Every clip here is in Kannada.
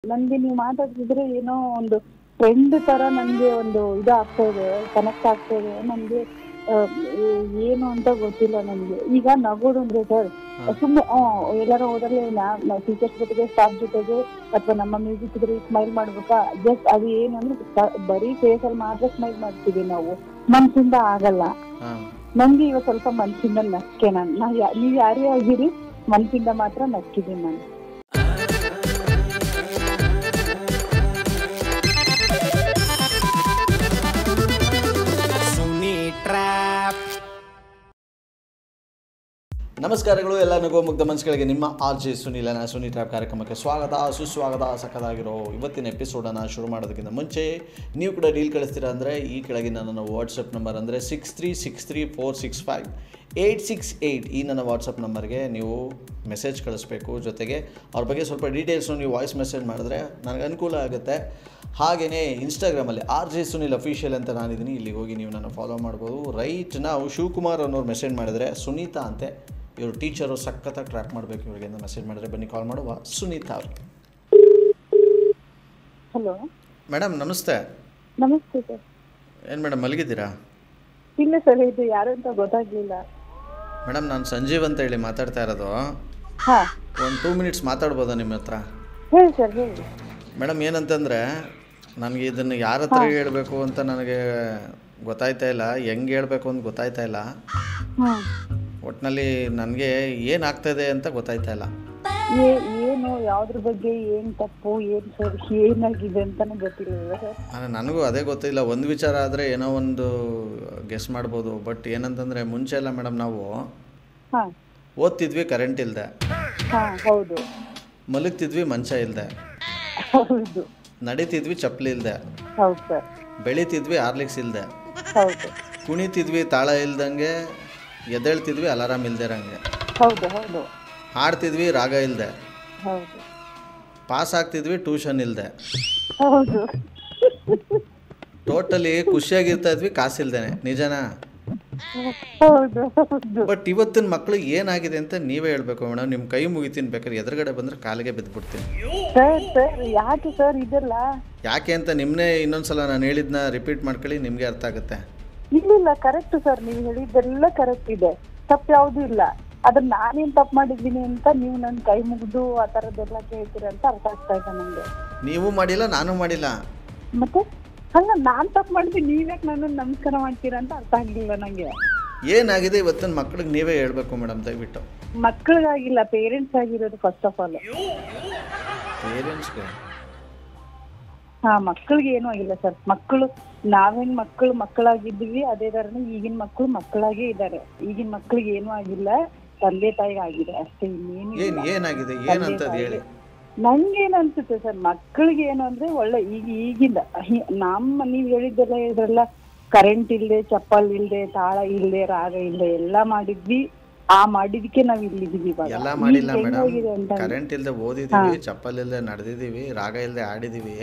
ನನ್ಗೆ ನೀವು ಮಾತಾಡ್ತಿದ್ರೆ ಏನೋ ಒಂದು ಫ್ರೆಂಡ್ ತರ ನನ್ಗೆ ಒಂದು ಇದು ಆಗ್ತಾ ಇದೆ, ಕನೆಕ್ಟ್ ಆಗ್ತಾ ಇದೆ. ನನ್ಗೆ ಏನು ಅಂತ ಗೊತ್ತಿಲ್ಲ ನನ್ಗೆ. ಈಗ ನಗೋದು ಅಂದ್ರೆ ಸರ್ ಸುಮ್ಮನೆ ಎಲ್ಲಾರು ಹೋದ್ರೆ ಟೀಚರ್ಸ್ ಜೊತೆಗೆ, ಸ್ಟಾಫ್ ಜೊತೆಗೆ, ಅಥವಾ ನಮ್ಮ ಮ್ಯೂಸಿಕ್ ಇದ್ರೆ ಸ್ಮೈಲ್ ಮಾಡ್ಬೇಕಾ? ಜಸ್ಟ್ ಅದು ಏನಂದ್ರೆ ಬರೀ ಫೇಸ್ ಅಲ್ಲಿ ಮಾತ್ರ ಸ್ಮೈಲ್ ಮಾಡ್ತೀವಿ ನಾವು, ಮನ್ಸಿಂದ ಆಗಲ್ಲ. ನನ್ಗೆ ಇವಾಗ ಸ್ವಲ್ಪ ಮನ್ಸಿಂದ ನಕ್ಕೆ ನೀವ್ ಯಾರೇ ಆಗಿರಿ, ಮನ್ಸಿಂದ ಮಾತ್ರ ನಕ್ಕಿದೀನಿ ನಾನು. ನಮಸ್ಕಾರಗಳು ಎಲ್ಲ ನಗೋ ಮುಗ್ಧ ಮನಸ್ಸುಗಳಿಗೆ. ನಿಮ್ಮ RJ ಸುನಿಲನ ಸುನಿ ಟ್ರ್ಯಾಪ್ ಕಾರ್ಯಕ್ರಮಕ್ಕೆ ಸ್ವಾಗತ, ಸುಸ್ವಾಗತ. ಸಕ್ಕದಾಗಿರೋ ಇವತ್ತಿನ ಎಪಿಸೋಡನ್ನು ಶುರು ಮಾಡೋದಕ್ಕಿಂತ ಮುಂಚೆ ನೀವು ಕೂಡ ಡೀಲ್ ಕಳಿಸ್ತೀರಾ ಅಂದರೆ ಈ ಕೆಳಗಿನ ನನ್ನ ವಾಟ್ಸಪ್ ನಂಬರ್ ಅಂದರೆ 6363465868 ಈ ನನ್ನ ವಾಟ್ಸಪ್ ನಂಬರ್ಗೆ ನೀವು ಮೆಸೇಜ್ ಕಳಿಸ್ಬೇಕು. ಜೊತೆಗೆ ಅವ್ರ ಬಗ್ಗೆ ಸ್ವಲ್ಪ ಡೀಟೇಲ್ಸ್ನು ನೀವು ವಾಯ್ಸ್ ಮೆಸೇಜ್ ಮಾಡಿದ್ರೆ ನನಗೆ ಅನುಕೂಲ ಆಗುತ್ತೆ. ಹಾಗೆಯೇ ಇನ್ಸ್ಟಾಗ್ರಾಮಲ್ಲಿ RJ ಸುನಿಲ್ ಅಫಿಷಿಯಲ್ ಅಂತ ನಾನಿದ್ದೀನಿ, ಇಲ್ಲಿಗೆ ಹೋಗಿ ನೀವು ನನ್ನ ಫಾಲೋ ಮಾಡ್ಬೋದು. ರೈಟ್ ನಾವು ಶಿವಕುಮಾರ್ ಅನ್ನೋರು ಮೆಸೇಜ್ ಮಾಡಿದರೆ ಸುನೀತಾ ಅಂತೆ, ಇವರು ಟೀಚರು, ಸಖತ್ತಾಗಿ ಟ್ರ್ಯಾಕ್ ಮಾಡಬೇಕು ಇವರಿಗೆ ಅಂತ ಮೆಸೇಜ್ ಮಾಡಿದ್ರೆ ಬನ್ನಿ ಕಾಲ್ ಮಾಡುವ ಸುನೀತಾ ಅವ್ರಿಗೆ. ಹಲೋ ಮೇಡಮ್ ನಮಸ್ತೆ. ನಮಸ್ತೆ ಸರ್. ಏನು ಮೇಡಮ್ ಮಲಗಿದ್ದೀರಾ? ಇಲ್ಲ ಸರ್, ಇದು ಯಾರು ಅಂತ ಗೊತ್ತಾಗ್ಲಿಲ್ಲ. ಮೇಡಮ್ ನಾನು ಸಂಜೀವ್ ಅಂತ ಹೇಳಿ ಮಾತಾಡ್ತಾ ಇರೋದು. ಒಂದು 2 ಮಿನಿಟ್ಸ್ ಮಾತಾಡ್ಬೋದಾ ನಿಮ್ಮ ಹತ್ರ? ಹೇಳಿ ಸರ್, ಹೇಳಿ. ಮೇಡಮ್ ಏನಂತಂದರೆ ನನಗೆ ಇದನ್ನು ಯಾರ ಹತ್ರ ಹೇಳಬೇಕು ಅಂತ ನನಗೆ ಗೊತ್ತಾಯ್ತಾ ಇಲ್ಲ, ಹೆಂಗೆ ಹೇಳಬೇಕು ಅಂತ ಗೊತ್ತಾಯ್ತಾ ಇಲ್ಲ. ಒಟ್ಟಿನಲ್ಲಿ ನನಗೆ ಏನಾಗ್ತಾಯಿದೆ ಅಂತ ಗೊತ್ತಾಯ್ತಾ ಇಲ್ಲ. ಏನು ಯಾವುದ್ರ ಬಗ್ಗೆ, ಏನು ತಪ್ಪು, ಏನು ಸರ್, ಏನಾಗಿದೆ ಅಂತಲೂ ಗೊತ್ತಿಲ್ಲ ಸರ್. ನನಗೂ ಅದೇ ಗೊತ್ತಿಲ್ಲ. ಒಂದು ವಿಚಾರ ಆದರೆ ಏನೋ ಒಂದು ಗೆಸ್ ಮಾಡ್ಬೋದು. ಬಟ್ ಏನಂತಂದರೆ ಮುಂಚೆ ಎಲ್ಲ ಮೇಡಮ್ ನಾವು ಓದ್ತಿದ್ವಿ ಕರೆಂಟ್ ಇಲ್ಲದೆ, ಹೌದು, ಮಲಗ್ತಿದ್ವಿ ಮಂಚ ಇಲ್ಲದೆ, ಹೌದು, ನಡೀತಿದ್ವಿ ಚಪ್ಪಲಿ ಇಲ್ಲದೆ, ಹೌದು ಸರ್, ಬೆಳಿತಿದ್ವಿ ಹಾರ್ಲಿಕ್ಸ್ ಇಲ್ಲದೆ, ಹೌದು, ಕುಣಿತಿದ್ವಿ ತಾಳ ಇಲ್ದಂಗೆ, ಎದ್ದೇಳ್ತಿದ್ವಿ ಅಲಾರಾಮ್ ಇಲ್ದಿರಂಗೆ, ಹೌದು, ಹೌದು, ಹಾಡ್ತಿದ್ವಿ ರಾಗ ಇಲ್ಲದೆ, ಹೌದು, ಪಾಸ್ ಆಗ್ತಿದ್ವಿ ಟ್ಯೂಷನ್ ಇಲ್ಲದೆ, ಹೌದು, ಟೋಟಲಿ ಖುಷಿಯಾಗಿರ್ತಾ ಇದ್ವಿ ಕಾಸಿಲ್ದೇನೆ. ನಿಜನಾ? ಹೌದು, ಹೌದು. ಬಟ್ ಇವತ್ತಿನ ಮಕ್ಕಳು ಏನಾಗಿದೆ ಅಂತ ನೀವೇ ಹೇಳ್ಬೇಕು ಮೇಡಮ್. ನಿಮ್ಮ ಕೈ ಮುಗಿತೀನಿ, ಬೇಕಾದ್ರೆ ಎದುರುಗಡೆ ಬಂದರೆ ಕಾಲಿಗೆ ಬಿದ್ದುಬಿಡ್ತೀನಿ. ಸರ್ ಸರ್ ಯಾಕೆ ಸರ್ ಇದೆಲ್ಲ? ಯಾಕೆ ಅಂತ ನಿಮ್ಮನ್ನೇ ಇನ್ನೊಂದ್ಸಲ ನಾನು ಹೇಳಿದ್ನ ರಿಪೀಟ್ ಮಾಡ್ಕೊಳ್ಳಿ, ನಿಮಗೆ ಅರ್ಥ ಆಗುತ್ತೆ. ಇಲ್ಲ ಕರೆಕ್ಟ್ ಸರ್, ನೀವು ಹೇಳಿದ್ದೆಲ್ಲ ಕರೆಕ್ಟ್ ಇದೆ, ತಪ್ಪು ಯಾವುದೂ ಇಲ್ಲ. ಅದನ್ನ ನಾನೇನು ತಪ್ಪು ಮಾಡಿದ್ದೀನಿ ಅಂತ ನೀವು ನನ್ನ ಕೈ ಮುಗಿದು ಆ ಥರದ್ದೆಲ್ಲ ಕೇಳ್ತೀರ ಅಂತ ಅರ್ಥ ಆಗ್ತಾ ಇದೆ ನನಗೆ. ನೀವು ಮಾಡಿಲ್ಲ, ನಾನು ಮಾಡಿಲ್ಲ. ಮತ್ತೆ ಹಂಗ ನಾನು ತಪ್ಪು ಮಾಡಿದ್ದೀನಿ, ನೀವ್ಯಾಕೆ ನನ್ನ ನಮಸ್ಕಾರ ಮಾಡ್ತೀರಾ ಅಂತ ಅರ್ಥ ಆಗಲಿಲ್ಲ ನನಗೆ. ಏನಾಗಿದೆ ಇವತ್ತಿನ ಮಕ್ಕಳಿಗೆ ನೀವೇ ಹೇಳ್ಬೇಕು ಮೇಡಮ್ ದಯವಿಟ್ಟು. ಮಕ್ಕಳಿಗಾಗಿಲ್ಲ, ಪೇರೆಂಟ್ಸ್ ಆಗಿರೋದು ಫಸ್ಟ್ ಆಫ್ ಆಲ್. ಪೇರೆಂಟ್ಸ್ಗೆ ಮಕ್ಕಳಿಗೆ ಏನೂ ಆಗಿಲ್ಲ ಸರ್. ಮಕ್ಕಳು ನಾವೇನು ಮಕ್ಕಳಾಗಿದ್ವಿ, ಅದೇ ಥರನೇ ಈಗಿನ ಮಕ್ಕಳು ಮಕ್ಕಳಾಗೇ ಇದ್ದಾರೆ. ಈಗಿನ ಮಕ್ಕಳಿಗೆ ಏನೂ ಆಗಿಲ್ಲ, ತಂದೆ ತಾಯಿಗೆ ಆಗಿದೆ ಅಷ್ಟೇ, ಇನ್ನೇನು ಏನಾಗಿದೆ ಏನಂತ ಹೇಳಿ. ನಂಗೇನು ಅನ್ಸುತ್ತೆ ಸರ್, ಮಕ್ಕಳಿಗೆ ಏನು ಅಂದ್ರೆ ಒಳ್ಳೆ ಈಗಿಂದ ನೀವು ಹೇಳಿದ್ದೆಲ್ಲ ಇದ್ರೆಲ್ಲ ಕರೆಂಟ್ ಇಲ್ಲದೆ, ಚಪ್ಪಲ್ ಇಲ್ಲದೆ, ತಾಳ ಇಲ್ಲದೆ, ರಾಗ ಇಲ್ಲದೆ ಎಲ್ಲ ಮಾಡಿದ್ವಿ. ಮಾಡಿದಕ್ಕೆ ನಾವ್ ಇಲ್ಲಿದ್ದೀವಿ. ಎಲ್ಲ ಮಾಡಿಲ್ಲ ಮೇಡಮ್, ಕರೆಂಟ್ ಇಲ್ಲದೆ ಓದಿದೀವಿ, ಚಪ್ಪಲ್ ಇಲ್ಲದೆ ನಡೆದಿದ್ದೀವಿ, ರಾಗ ಇಲ್ಲದೆ ಆಡಿದೀವಿ.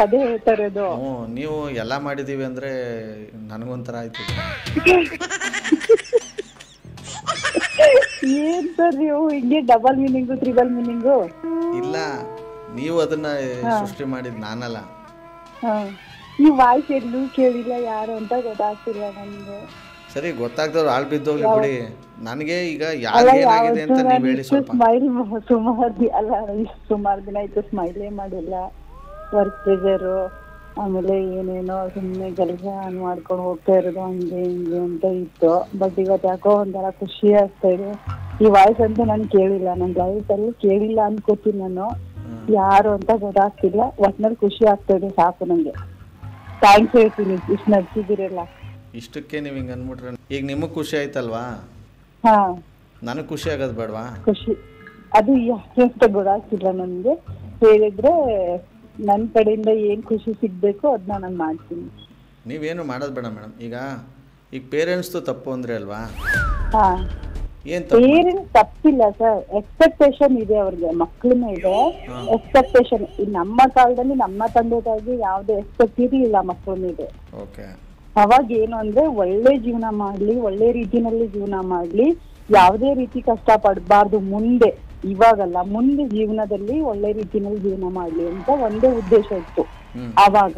ಅದೇ ಹೇಳ್ತಾರದು. ನೀವು ಎಲ್ಲ ಮಾಡಿದೀವಿ ಅಂದ್ರೆ ನನಗೊಂಥರ ಆಯ್ತು. ಏನ್ ಸರ್ ನೀವು ಹಿಂಗೆ ಡಬಲ್ ಮೀನಿಂಗು, ತ್ರಿಬಲ್ ಮೀನಿಂಗು? ಇಲ್ಲ, ನೀವು ಅದನ್ನ ಸೃಷ್ಟಿ ಮಾಡಿದ್ ನಾನಲ್ಲ. ಈ ವಾಯ್ಸ್ ಎಲ್ಲೂ ಕೇಳಿಲ್ಲ, ಯಾರು ಅಂತ ಗೊತ್ತಾಗ್ತಿಲ್ಲ ನನ್ಗೆ. ಸರಿ, ಗೊತ್ತಾಗ್ದವ್ರು ಆಳ್ ಬಿದ್ದೋಗ್ಲಿ ಬಿಡಿ. ನನಗೆ ಈಗ ಯಾರಿಗೇನಾಗಿದೆ ಅಂತ ನೀವು ಹೇಳಿ ಸ್ವಲ್ಪ. ಸುಮಾರು ದಿನ ಆಯ್ತು ಸ್ಮೈಲೇ ಮಾಡಿಲ್ಲ. ವರ್ಕ್ ಪ್ರೆಷರು, ಆಮೇಲೆ ಏನೇನೋ ಸುಮ್ಮನೆ ಕೆಲಸ ಮಾಡ್ಕೊಂಡು ಹೋಗ್ತಾ ಇರೋದು, ಹಂಗೆ ಹಿಂಗೆ ಅಂತ ಇತ್ತು. ಬಟ್ ಇವತ್ತು ಯಾಕೋ ಒಂಥರ ಖುಷಿ ಆಗ್ತಾ ಇದೆ. ಈ ವಾಯ್ಸ್ ಅಂತೂ ನಾನು ಕೇಳಿಲ್ಲ, ನನ್ನ ಲೈಫಲ್ಲಿ ಕೇಳಿಲ್ಲ ಅನ್ಕೋತೀನಿ ನಾನು. ಯಾರು ಅಂತ ಗೊತ್ತಾಗ್ತಿಲ್ಲ, ಒಟ್ನಲ್ಲಿ ಖುಷಿ ಆಗ್ತಾ ಇದೆ, ಸಾಕು ನಂಗೆ. ಥ್ಯಾಂಕ್ಸ್ ಹೇಳ್ತೀನಿ, ಇಷ್ಟು ನಡ್ಸಿದ್ದೀರಲ್ಲ. ಇಷ್ಟಕ್ಕೆ ನೀವು ಹಿಂಗೆ ಅಂದ್ಬಿಟ್ರೆ ಈಗ ನಿಮಗೆ ಖುಷಿ ಆಯ್ತಲ್ವಾ? ನನಗೆ ಖುಷಿ ಆಗೋದು ಬೇಡವಾ? ಖುಷಿ ಅದು ಯಾಕೆ ಅಂತ ಗೊತ್ತಾಗ್ತಿಲ್ಲ ನನಗೆ. ಹೇಳಿದ್ರೆ ನನ್ನ ಕಡೆಯಿಂದ ಏನು ಖುಷಿ ಸಿಗಬೇಕು ಅದನ್ನ ನಾನು ಮಾಡ್ತೀನಿ. ನೀವೇನು ಮಾಡೋದು ಬೇಡ ಮೇಡಮ್. ಈಗ ಪೇರೆಂಟ್ಸ್ದು ತಪ್ಪು ಅಂದ್ರೆ ಅಲ್ವಾ? ಪೇರೆಂಟ್ಸ್ ತಪ್ಪಿಲ್ಲ ಸರ್, ಎಕ್ಸ್ಪೆಕ್ಟೇಷನ್ ಇದೆ ಅವ್ರಿಗೆ, ಮಕ್ಳನ್ನ ಇದೆ ಎಕ್ಸ್ಪೆಕ್ಟೇಷನ್. ನಮ್ಮ ಕಾಲದಲ್ಲಿ ನಮ್ಮ ತಂದೆ ತಾಯಿಗೆ ಯಾವುದೇ ಎಕ್ಸ್ಪೆಕ್ಟ್ ಇರಲಿಲ್ಲ ಮಕ್ಕಳ ಮೇಲೆ. ಅವಾಗ ಏನು ಅಂದ್ರೆ ಒಳ್ಳೆ ಜೀವನ ಮಾಡ್ಲಿ, ಒಳ್ಳೆ ರೀತಿನಲ್ಲಿ ಜೀವನ ಮಾಡ್ಲಿ, ಯಾವುದೇ ರೀತಿ ಕಷ್ಟ ಪಡಬಾರ್ದು ಮುಂದೆ ಇವಾಗಲ್ಲ, ಮುಂದೆ ಜೀವನದಲ್ಲಿ ಒಳ್ಳೆ ರೀತಿನಲ್ಲಿ ಜೀವನ ಮಾಡ್ಲಿ ಅಂತ ಒಂದೇ ಉದ್ದೇಶ ಇತ್ತು ಅವಾಗ.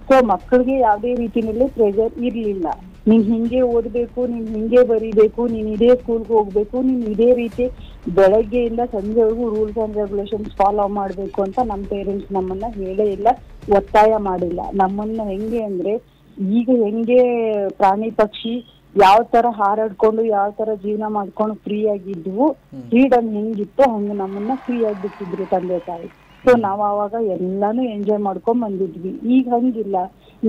ಸೊ ಮಕ್ಕಳಿಗೆ ಯಾವ್ದೇ ರೀತಿನಲ್ಲಿ ಪ್ರೆಷರ್ ಇರ್ಲಿಲ್ಲ. ನೀನ್ ಹಿಂಗೆ ಓದ್ಬೇಕು, ನೀನ್ ಹಿಂಗೆ ಬರೀಬೇಕು, ನೀನ್ ಇದೇ ಸ್ಕೂಲ್ಗೆ ಹೋಗ್ಬೇಕು, ನೀನ್ ಇದೇ ರೀತಿ ಬೆಳಗ್ಗೆಯಿಂದ ಸಂಜೆವರೆಗೂ ರೂಲ್ಸ್ ಅಂಡ್ ರೆಗ್ಯುಲೇಷನ್ಸ್ ಫಾಲೋ ಮಾಡ್ಬೇಕು ಅಂತ ನಮ್ ಪೇರೆಂಟ್ಸ್ ನಮ್ಮನ್ನ ಹೇಳೇ ಇಲ್ಲ, ಒತ್ತಾಯ ಮಾಡಿಲ್ಲ. ನಮ್ಮನ್ನ ಹೆಂಗೆ ಅಂದ್ರೆ ಈಗ ಹೆಂಗೆ ಪ್ರಾಣಿ ಪಕ್ಷಿ ಯಾವ ತರ ಹಾರಾಡ್ಕೊಂಡು ಯಾವ ತರ ಜೀವನ ಮಾಡ್ಕೊಂಡು ಫ್ರೀ ಆಗಿದ್ವು, ಫ್ರೀಡಮ್ ಹೆಂಗಿತ್ತು ಹಂಗ ನಮ್ಮನ್ನ ಫ್ರೀ ಆಗಿ ಬಿಟ್ಟಿದ್ರು ತಂದೆ ತಾಯಿ. ಸೊ ನಾವ್ ಅವಾಗ ಎಲ್ಲಾನು ಎಂಜಾಯ್ ಮಾಡ್ಕೊಂಡ್ ಬಂದಿದ್ವಿ. ಈಗ ಹಂಗಿಲ್ಲ.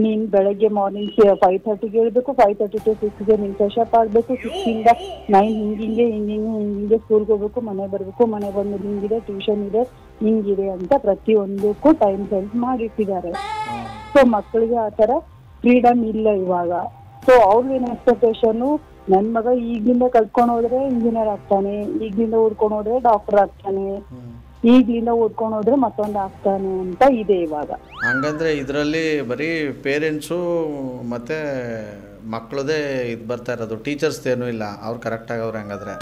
ನೀನ್ ಬೆಳಗ್ಗೆ ಮಾರ್ನಿಂಗ್ 5:30ಗೆ ಹೇಳ್ಬೇಕು, 5:30 to 6ಗೆ ನೀನ್ ಫ್ರೆಶ್ ಅಪ್ ಆಗ್ಬೇಕು, 6 ಇಂದ 9 ಹಿಂಗಿಂಗೆ ಸ್ಕೂಲ್ಗೆ ಹೋಗ್ಬೇಕು, ಮನೆ ಬರ್ಬೇಕು, ಮನೆ ಬಂದು ಹಿಂಗಿದೆ, ಟ್ಯೂಷನ್ ಇದೆ, ಹಿಂಗಿದೆ ಅಂತ ಪ್ರತಿಯೊಂದಕ್ಕೂ ಟೈಮ್ ಸೆನ್ಸ್ ಮಾಡಿಟ್ಟಿದ್ದಾರೆ. ಸೊ ಮಕ್ಕಳಿಗೆ ಆತರ ಫ್ರೀಡಮ್ ಇಲ್ಲ ಇವಾಗ. ಸೊ ಅವ್ರಿಗೇನ್ ಎಕ್ಸ್ಪೆಕ್ಟೇಷನ್, ನನ್ ಮಗ ಈಗ್ಲಿಂದ ಕಲ್ತ್ಕೊಂಡ್ ಹೋದ್ರೆ ಇಂಜಿನಿಯರ್ ಆಗ್ತಾನೆ, ಈಗ್ಲಿಂದ ಓದ್ಕೊಂಡ್ ಹೋದ್ರೆ ಡಾಕ್ಟರ್ ಆಗ್ತಾನೆ, ಈಗ್ಲಿಂದ ಓದ್ಕೊಂಡ್ ಹೋದ್ರೆ ಮತ್ತೊಂದು ಆಗ್ತಾನೆ ಅಂತ ಇದೆ ಇವಾಗ. ಹಂಗಂದ್ರೆ ಇದರಲ್ಲಿ ಬರೀ ಪೇರೆಂಟ್ಸು ಮತ್ತೆ ಮಕ್ಕಳದೇ ಇದು ಬರ್ತಾ ಇರೋದು, ಟೀಚರ್ಸ್ ಏನೂ ಇಲ್ಲ, ಅವ್ರು ಕರೆಕ್ಟ್ ಆಗವ್ರೆ ಹಂಗಾದ್ರೆ?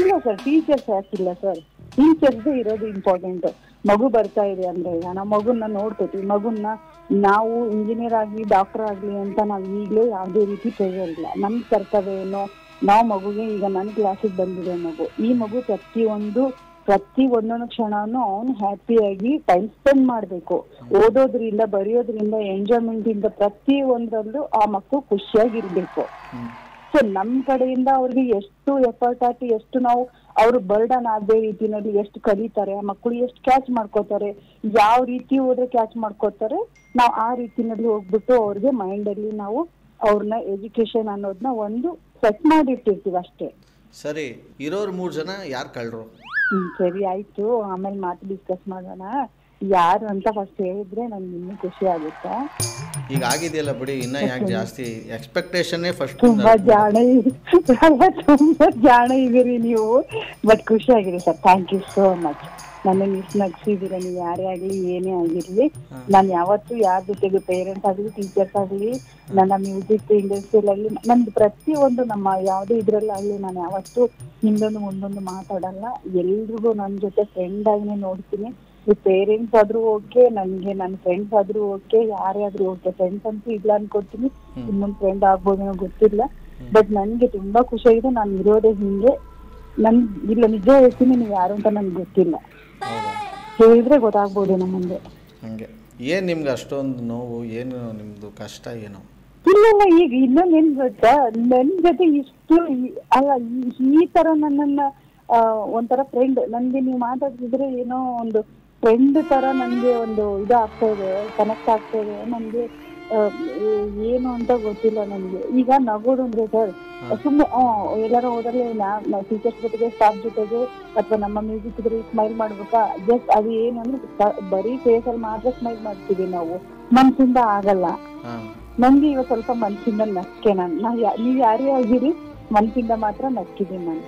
ಇಲ್ಲ ಸರ್, ಟೀಚರ್ಸ್ ಯಾಕಿಲ್ಲ ಸರ್, ಟೀಚರ್ಸ್ ಇರೋದು ಇಂಪಾರ್ಟೆಂಟ್. ಮಗು ಬರ್ತಾ ಇದೆ ಅಂದ್ರೆ ಈಗ ನಾವು ಮಗುನ ನೋಡ್ಕೋತೀವಿ, ಮಗುನ ನಾವು ಇಂಜಿನಿಯರ್ ಆಗ್ಲಿ ಡಾಕ್ಟರ್ ಆಗ್ಲಿ ಅಂತ ನಾವ್ ಈಗ್ಲೇ ಯಾವ್ದೇ ರೀತಿ ಪ್ರೆಷರ್ ಇಲ್ಲ. ನಮ್ ಕರ್ತವ್ಯ ಏನೋ, ನಾವ್ ಮಗುಗೆ ಈಗ ನನ್ ಕ್ಲಾಸಿಗೆ ಬಂದಿದೆ ಮಗು, ಈ ಮಗು ಪ್ರತಿ ಒಂದೊಂದು ಕ್ಷಣನು ಅವ್ನು ಹ್ಯಾಪಿಯಾಗಿ ಟೈಮ್ ಸ್ಪೆಂಡ್ ಮಾಡ್ಬೇಕು. ಓದೋದ್ರಿಂದ, ಬರೆಯೋದ್ರಿಂದ, ಎಂಜಾಯ್ಮೆಂಟ್ ಇಂದ ಪ್ರತಿ ಒಂದ್ರಲ್ಲೂ ಆ ಮಕ್ಕಳು ಖುಷಿಯಾಗಿರ್ಬೇಕು. ಸೊ ನಮ್ ಕಡೆಯಿಂದ ಅವ್ರಿಗೆ ಎಷ್ಟು ಎಫರ್ಟ್ ಹಾಕಿ, ಎಷ್ಟು ನಾವು ಅವ್ರು ಬರ್ಡನ್ ಆಗದೆ ರೀತಿನಲ್ಲಿ ಎಷ್ಟು ಕಲಿತಾರೆ, ಆ ಮಕ್ಕಳು ಎಷ್ಟು ಕ್ಯಾಚ್ ಮಾಡ್ಕೋತಾರೆ, ಯಾವ ರೀತಿ ಹೋದ್ರೆ ಕ್ಯಾಚ್ ಮಾಡ್ಕೋತಾರೆ, ನಾವು ಆ ರೀತಿನಲ್ಲಿ ಹೋಗ್ಬಿಟ್ಟು ಅವ್ರಿಗೆ ಮೈಂಡ್ ಅಲ್ಲಿ ನಾವು ಅವ್ರನ್ನ ಎಜುಕೇಶನ್ ಅನ್ನೋದನ್ನ ಒಂದು ಸೆಟ್ ಮಾಡಿಟ್ಟಿರ್ತೀವಿ ಅಷ್ಟೇ. ಸರಿ, ಇರೋರು 3 ಜನ ಯಾರು ಕಳ್ರು? ಸರಿ ಆಯ್ತು, ಆಮೇಲೆ ಮಾತು ಡಿಸ್ಕಸ್ ಮಾಡೋಣ. ಯಾರು ಅಂತ ಫಸ್ಟ್ ಹೇಳಿದ್ರೆ ನನ್ಗೆ ಇನ್ನೂ ಖುಷಿ ಆಗುತ್ತೆ. ಈಗ ಆಗಿದೆಯಲ್ಲ ಬಿಡಿ, ಇನ್ನ ಯಾಕೆ ಜಾಸ್ತಿ ಎಕ್ಸ್ಪೆಕ್ಟೇಷನ್ ಫಸ್ಟ್. ತುಂಬಾ ಜಾಣ ಇದೀರಿ ನೀವು, ಬಟ್ ಖುಷಿ ಆಗಿದೆ sir. Thank you so much. ನನ್ನ ನಗ್ಸಿದೀರ ನೀವು, ಯಾರೇ ಆಗ್ಲಿ ಏನೇ ಆಗಿರ್ಲಿ. ನಾನು ಯಾವತ್ತೂ ಯಾರ ಜೊತೆಗೆ, ಪೇರೆಂಟ್ಸ್ ಆಗ್ಲಿ ಟೀಚರ್ಸ್ ಆಗ್ಲಿ, ನನ್ನ ಮ್ಯೂಸಿಕ್ ಇಂಡಸ್ಟ್ರಿಯಲ್ಲಿ ಆಗ್ಲಿ, ನಂದು ಪ್ರತಿಯೊಂದು ನಮ್ಮ ಯಾವುದೇ ಇದ್ರಲ್ಲಾಗ್ಲಿ ನಾನು ಯಾವತ್ತೂ ಹಿಂದೊಂದು ಮುಂದೊಂದು ಮಾತಾಡಲ್ಲ. ಎಲ್ರಿಗೂ ನನ್ನ ಜೊತೆ ಫ್ರೆಂಡ್ ಆಗಿನೇ ನೋಡ್ತೀನಿ. ಈ ಪೇರೆಂಟ್ಸ್ ಆದ್ರೂ ಓಕೆ, ನನ್ಗೆ ನನ್ನ ಫ್ರೆಂಡ್ಸ್ ಆದ್ರೂ ಓಕೆ, ಯಾರೇ ಆದ್ರೂ ಓಕೆ. ಫ್ರೆಂಡ್ಸ್ ಅಂತೂ ಇಲ್ಲ ಅನ್ಕೊತೀನಿ, ಇನ್ನೊಂದು ಫ್ರೆಂಡ್ ಆಗ್ಬೋದೇನೋ ಗೊತ್ತಿಲ್ಲ. ಬಟ್ ನನ್ಗೆ ತುಂಬಾ ಖುಷಿ ಆಗಿದೆ. ನಾನು ಇರೋದೇ ಹಿಂಗೆ. ಇಲ್ಲ ನಿಜ ಹೇಳ್ತೀನಿ, ನೀವು ಯಾರು ಅಂತ ನನ್ಗೆ ಗೊತ್ತಿಲ್ಲ, ಹೇಳಿದ್ರೆ ಗೊತ್ತಾಗ್ಬೋದೇನೋ ಮುಂದೆ. ಹಂಗೆ ಏನ್ ನಿಮ್ಗೆ ಅಷ್ಟೊಂದು ನೋವು, ಏನು ನಿಮ್ದು ಕಷ್ಟ ಏನು? ಇಲ್ಲ ಈಗ ಇನ್ನೊಂದು ಏನ್ ಗೊತ್ತಾ, ನನ್ ಜೊತೆ ಇಷ್ಟು ಅಲ್ಲ ಈ ತರ ನನ್ನನ್ನ ಒಂಥರ ಫ್ರೆಂಡ್, ನನ್ಗೆ ನೀವು ಮಾತಾಡ್ತಿದ್ರೆ ಏನೋ ಒಂದು ಫ್ರೆಂಡ್ ತರ ನನ್ಗೆ ಒಂದು ಆಗ್ತಾ ಇದೆ, ಕನೆಕ್ಟ್ ಆಗ್ತಾ ಇದೆ. ನನ್ಗೆ ಏನು ಅಂತ ಗೊತ್ತಿಲ್ಲ ನನ್ಗೆ. ಈಗ ನಗೋದು ಅಂದ್ರೆ ಸರ್, ಸುಮ್ಮನೆ ಎಲ್ಲಾರು ಹೋದಲ್ಲಿ ಟೀಚರ್ಸ್ ಜೊತೆಗೆ, ಸ್ಟಾಫ್ ಜೊತೆಗೆ, ಅಥವಾ ನಮ್ಮ ಮ್ಯೂಸಿಕ್ ಜೊತೆಗೆ ಸ್ಮೈಲ್ ಮಾಡ್ಬೇಕಾ? ಜಸ್ಟ್ ಅದು ಏನು ಅಂದ್ರೆ ಬರೀ ಫೇಸ್ ಅಲ್ಲಿ ಮಾತ್ರ ಸ್ಮೈಲ್ ಮಾಡ್ತೀವಿ ನಾವು, ಮನ್ಸಿಂದ ಆಗಲ್ಲ. ನನ್ಗೆ ಇವಾಗ ಸ್ವಲ್ಪ ಮನ್ಸಿಂದ ನಕ್ಕೆ. ನೀವ್ ಯಾರೇ ಆಗಿರಿ, ಮನ್ಸಿಂದ ಮಾತ್ರ ನಕ್ಕಿದೀನಿ ನಾನು.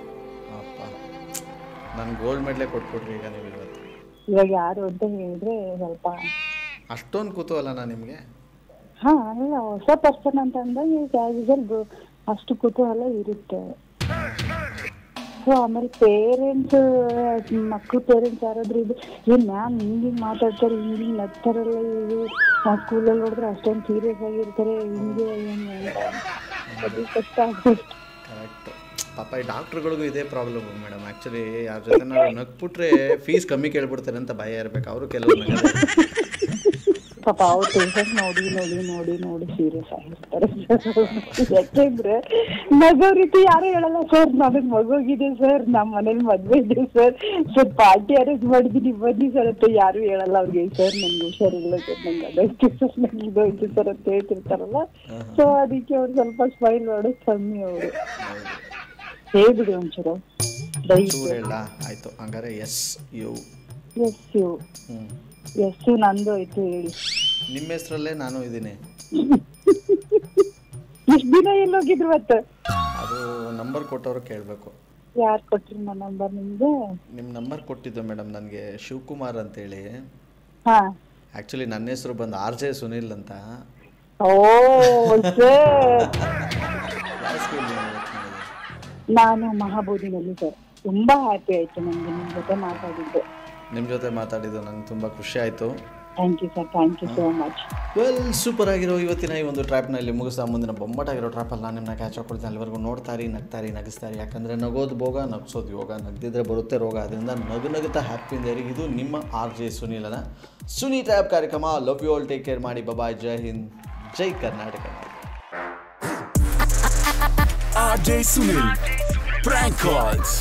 ನಾನು ಗೋಲ್ಡ್ ಮೆಡಲ್ ಕೊಟ್ಬಿಟ್ರಿ ಈಗ ನೀವು ಇವತ್ತು. ಇವಾಗ ಯಾರು ಅಂತ ಹೇಳಿದ್ರೆ ಸ್ವಲ್ಪ ಅಷ್ಟೊಂದು ಕುತೂಹಲ ನಿಮ್ಗೆ? ಹಾ, ಅಲ್ಲ ಹೊಸ ಪರ್ಸನ್ ಅಂತ ಅಂದಾಗ ಅಷ್ಟು ಕುತೂಹಲ ಇರುತ್ತೆ. ಸೊ ಆಮೇಲೆ ಪೇರೆಂಟ್ಸ್, ಮಕ್ಕಳು ಪೇರೆಂಟ್ಸ್ ಯಾರಾದ್ರೂ ಇದು ಏನ್ ಮ್ಯಾಮ್ ಹಿಂಗೆ ಮಾತಾಡ್ತಾರೆ, ಹಿಂಗೆ ನಗ್ತಾರಲ್ಲ, ಇದು ಸ್ಕೂಲಲ್ಲಿ ನೋಡಿದ್ರೆ ಅಷ್ಟೊಂದು ಸೀರಿಯಸ್ ಆಗಿರ್ತಾರೆ, ಹಿಂಗೆ ಏನು ಅದು ಕಷ್ಟ ಆಗುತ್ತೆ. ಕರೆಕ್ಟ್. ಪಾಪ ಈ ಡಾಕ್ಟ್ರುಗಳಿಗೂ ಇದೇ ಪ್ರಾಬ್ಲಮ್ ಮೇಡಮ್. ಆ್ಯಕ್ಚುಲಿ ಯಾರ ಜೊತೆ ನಾವು ನಗ್ಬಿಟ್ರೆ ಫೀಸ್ ಕಮ್ಮಿ ಕೇಳ್ಬಿಡ್ತಾರೆ ಅಂತ ಭಯ ಇರಬೇಕು. ಅವರು ಕೆಲವರು ಪಾಪ ಅವ್ರು ಪೇಷಂಟ್ ನೋಡಿ ನೋಡಿ ನೋಡಿ ನೋಡಿ ಸೀರಿಯಸ್ ಆಗಿರ್ತಾರೆ. ಯಾಕೆಂದ್ರೆ ನಗೋ ರೀತಿ ಯಾರು ಹೇಳಲ್ಲ ಸರ್, ನನಗ್ ಮಗೋಗಿದೆ ಸರ್, ನಮ್ಮ ಮನೇಲಿ ಮದ್ವೆ ಇದೆ ಸರ್, ಸರ್ ಪಾರ್ಟಿ ಅರೇಂಜ್ ಮಾಡಿದೀನಿ ಬನ್ನಿ ಸರ್ ಅಂತ ಯಾರು ಹೇಳಲ್ಲ ಅವ್ರಿಗೆ. ಸರ್ ನನ್ಗೆ ಹುಷಾರಿಲ್ಲ ಸರ್, ನಂಗೆ ಅದಕ್ಕೆ ನಂಗೆ ಇದೋಯ್ತು ಸರ್ ಅಂತ ಹೇಳ್ತಿರ್ತಾರಲ್ಲ. ಸೊ ಅದಕ್ಕೆ ಅವ್ರು ಸ್ವಲ್ಪ ಸ್ಮೈಲ್ ಮಾಡೋದು ಕಮ್ಮಿ. ಅವರು ಹೇಳ್ಬಿಡಿ ಒಂಚೂರು ಹೇಳ. ಆಯ್ತು ಹಂಗಾರೆ ಎಸ್ ಯು ನಂದು ಆಯ್ತು ಹೇಳಿ. ನಿಮ್ಮ ಹೆಸರಲ್ಲೇ ನಾನು ಇದ್ದೀನಿ. ಇಷ್ಟ ದಿನ ಎಲ್ಲೋಗಿದ್ರು ಮತ್ತೆ? ಅದು ನಂಬರ್ ಕೊಟ್ಟವ್ರು ಕೇಳಬೇಕು. ಯಾರು ಕೊಟ್ರಿ ನನ್ನ ನಂಬರ್ ನಿಮ್ಗೆ? ನಿಮ್ಮ ನಂಬರ್ ಕೊಟ್ಟಿದ್ದು ಮೇಡಮ್ ನನಗೆ ಶಿವಕುಮಾರ್ ಅಂತೇಳಿ. ಹಾ, ಆ್ಯಕ್ಚುಲಿ ನನ್ನ ಹೆಸರು ಬಂದು RJ ಸುನಿಲ್ ಅಂತ. ಓ ಸರ್, ನಾನು ಮಹಾಬೋಧಿನಲ್ಲಿ ಸರ್, ತುಂಬಾ ಹ್ಯಾಪಿ ಆಯ್ತು ನನಗೆ ನಿಮ್ಮ ಜೊತೆ ಮಾತಾಡಿದ್ದು. ನಿಮ್ಮ ಜೊತೆ ಮಾತಾಡಿದ್ದು ನಂಗೆ ತುಂಬ ಖುಷಿ ಆಯಿತು. Thank you sir, thank you so much. Well, super ಆಗಿರೋ ಇವತ್ತಿನ ಈ ಒಂದು ಟ್ರ್ಯಾಪ್ನಲ್ಲಿ ಮುಗಿಸ್ತಾ ಮುಂದಿನ ಬೊಮ್ಮಟಾಗಿರೋ ಟ್ರ್ಯಾಪಲ್ಲಿ ನಾನು ನಿಮ್ಮನ್ನ ಕ್ಯಾಚ್ ಹಾಕೊಳ್ತೀನಿ. ಅಲ್ಲಿವರೆಗೂ ನೋಡ್ತಾರಿ, ನಗ್ತಾರಿ, ನಗಿಸ್ತಾರಿ. ಯಾಕಂದರೆ ನಗೋದು ಭೋಗ, ನಗಿಸೋದು ಯೋಗ, ನಗ್ದಿದ್ರೆ ಬರುತ್ತೆ ರೋಗ. ಅದರಿಂದ ನಗುತ್ತಾ ಹ್ಯಾಪಿಯಿಂದ ಇರಿ. ಇದು ನಿಮ್ಮ RJ ಸುನೀಲನ ಸುನಿ ಟ್ರ್ಯಾಪ್ ಕಾರ್ಯಕ್ರಮ. Love you all, take care ಮಾಡಿ. ಬಾಯ್, ಜೈ ಹಿಂದ್, ಜೈ Karnataka. RJ Sunil Prank Calls.